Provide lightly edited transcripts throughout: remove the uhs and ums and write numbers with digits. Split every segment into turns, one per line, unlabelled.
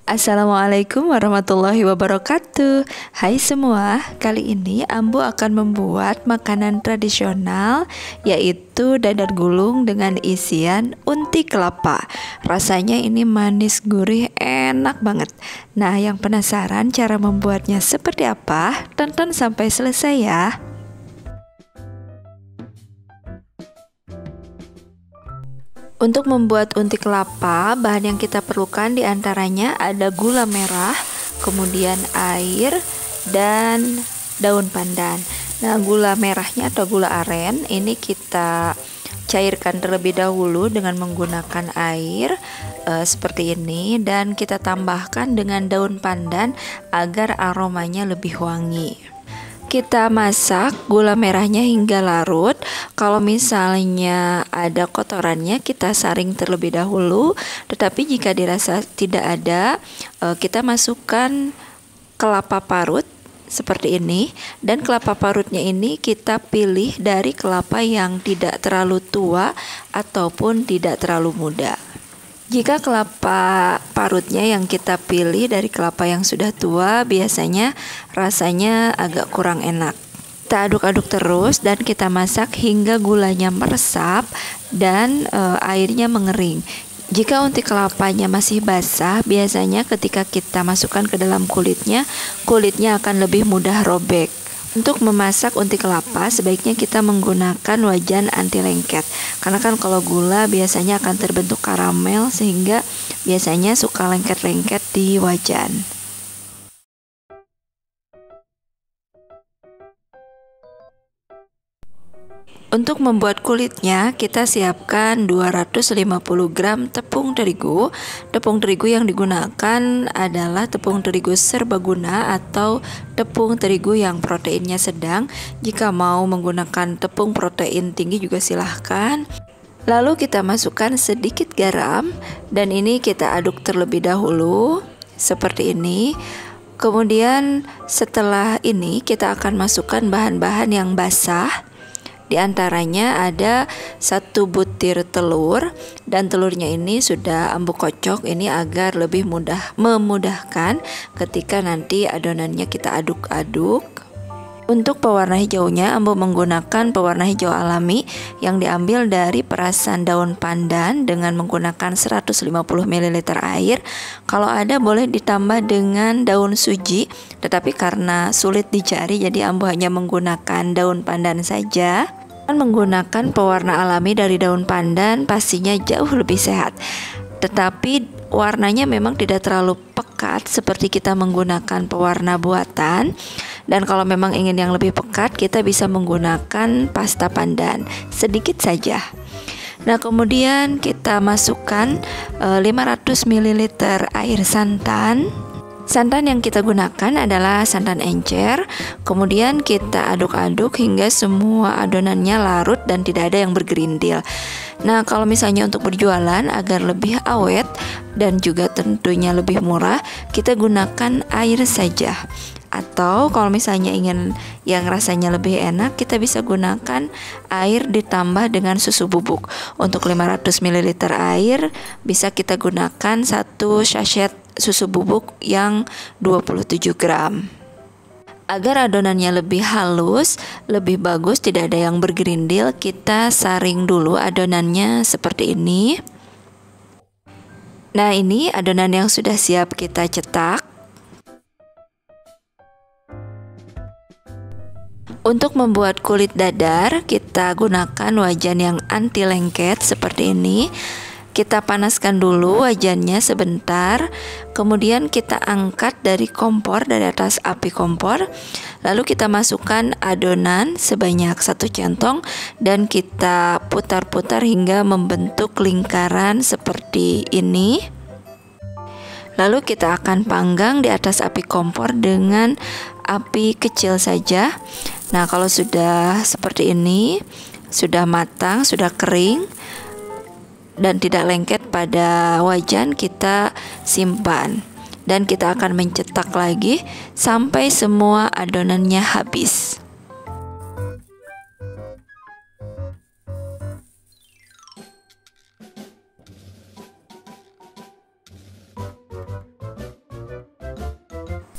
Assalamualaikum warahmatullahi wabarakatuh. Hai semua, kali ini Ambu akan membuat makanan tradisional, yaitu dadar gulung dengan isian unti kelapa. Rasanya ini manis gurih, enak banget. Nah, yang penasaran cara membuatnya seperti apa? Tonton sampai selesai ya. Untuk membuat unti kelapa, bahan yang kita perlukan diantaranya ada gula merah, kemudian air, dan daun pandan. Nah, gula merahnya atau gula aren ini kita cairkan terlebih dahulu dengan menggunakan air seperti ini, dan kita tambahkan dengan daun pandan agar aromanya lebih wangi. Kita masak gula merahnya hingga larut. Kalau misalnya ada kotorannya, kita saring terlebih dahulu. Tetapi jika dirasa tidak ada, kita masukkan kelapa parut seperti ini. Dan kelapa parutnya ini kita pilih dari kelapa yang tidak terlalu tua ataupun tidak terlalu muda. Jika kelapa parutnya yang kita pilih dari kelapa yang sudah tua, biasanya rasanya agak kurang enak. Kita aduk-aduk terus dan kita masak hingga gulanya meresap dan airnya mengering. Jika unti kelapanya masih basah, biasanya ketika kita masukkan ke dalam kulitnya akan lebih mudah robek. Untuk memasak unti kelapa, sebaiknya kita menggunakan wajan anti lengket. Karena kan kalau gula biasanya akan terbentuk karamel, sehingga biasanya suka lengket-lengket di wajan. Untuk membuat kulitnya, kita siapkan 250 gram tepung terigu. Tepung terigu yang digunakan adalah tepung terigu serbaguna atau tepung terigu yang proteinnya sedang. Jika mau menggunakan tepung protein tinggi juga silahkan. Lalu kita masukkan sedikit garam dan ini kita aduk terlebih dahulu seperti ini. Kemudian setelah ini kita akan masukkan bahan-bahan yang basah. Di antaranya ada 1 butir telur, dan telurnya ini sudah Ambu kocok ini agar lebih memudahkan ketika nanti adonannya kita aduk-aduk. Untuk pewarna hijaunya, Ambu menggunakan pewarna hijau alami yang diambil dari perasan daun pandan dengan menggunakan 150 ml air. Kalau ada boleh ditambah dengan daun suji, tetapi karena sulit dicari jadi Ambu hanya menggunakan daun pandan saja. Menggunakan pewarna alami dari daun pandan pastinya jauh lebih sehat, tetapi warnanya memang tidak terlalu pekat seperti kita menggunakan pewarna buatan. Dan kalau memang ingin yang lebih pekat, kita bisa menggunakan pasta pandan sedikit saja. Nah, kemudian kita masukkan 500 ml air santan. Santan yang kita gunakan adalah santan encer. Kemudian kita aduk-aduk hingga semua adonannya larut dan tidak ada yang bergerindil. Nah, kalau misalnya untuk berjualan agar lebih awet dan juga tentunya lebih murah, kita gunakan air saja. Atau kalau misalnya ingin yang rasanya lebih enak, kita bisa gunakan air ditambah dengan susu bubuk. Untuk 500 ml air bisa kita gunakan 1 sachet susu bubuk yang 27 gram. Agar adonannya lebih halus, lebih bagus, tidak ada yang bergerindil, kita saring dulu adonannya seperti ini. Nah, ini adonan yang sudah siap kita cetak. Untuk membuat kulit dadar, kita gunakan wajan yang anti lengket seperti ini. Kita panaskan dulu wajannya sebentar, kemudian kita angkat dari kompor, dari atas api kompor. Lalu kita masukkan adonan sebanyak 1 centong dan kita putar-putar hingga membentuk lingkaran seperti ini. Lalu kita akan panggang di atas api kompor dengan api kecil saja. Nah, kalau sudah seperti ini, sudah matang, sudah kering dan tidak lengket pada wajan, kita simpan dan kita akan mencetak lagi sampai semua adonannya habis.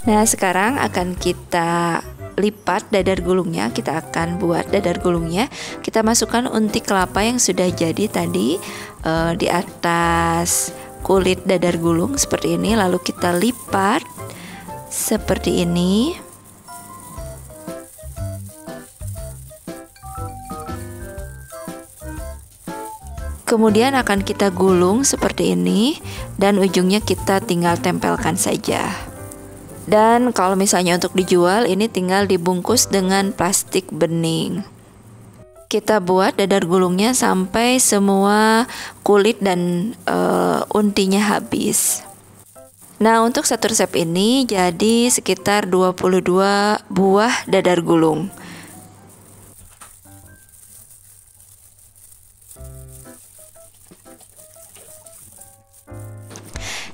Nah, sekarang akan kita lipat dadar gulungnya. Kita akan buat dadar gulungnya. Kita masukkan unti kelapa yang sudah jadi tadi di atas kulit dadar gulung seperti ini. Lalu kita lipat seperti ini. Kemudian akan kita gulung seperti ini dan ujungnya kita tinggal tempelkan saja. Dan kalau misalnya untuk dijual, ini tinggal dibungkus dengan plastik bening. Kita buat dadar gulungnya sampai semua kulit dan untinya habis. Nah, untuk satu resep ini jadi sekitar 22 buah dadar gulung.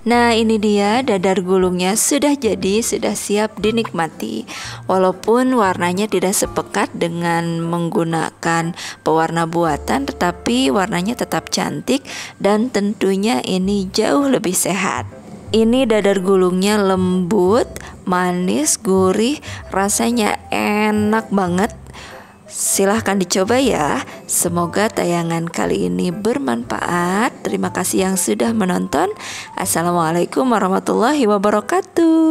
Nah, ini dia dadar gulungnya sudah jadi, sudah siap dinikmati. Walaupun warnanya tidak sepekat dengan menggunakan pewarna buatan, tetapi warnanya tetap cantik dan tentunya ini jauh lebih sehat. Ini dadar gulungnya lembut, manis, gurih, rasanya enak banget. Silahkan dicoba ya. Semoga tayangan kali ini bermanfaat. Terima kasih yang sudah menonton. Assalamualaikum warahmatullahi wabarakatuh.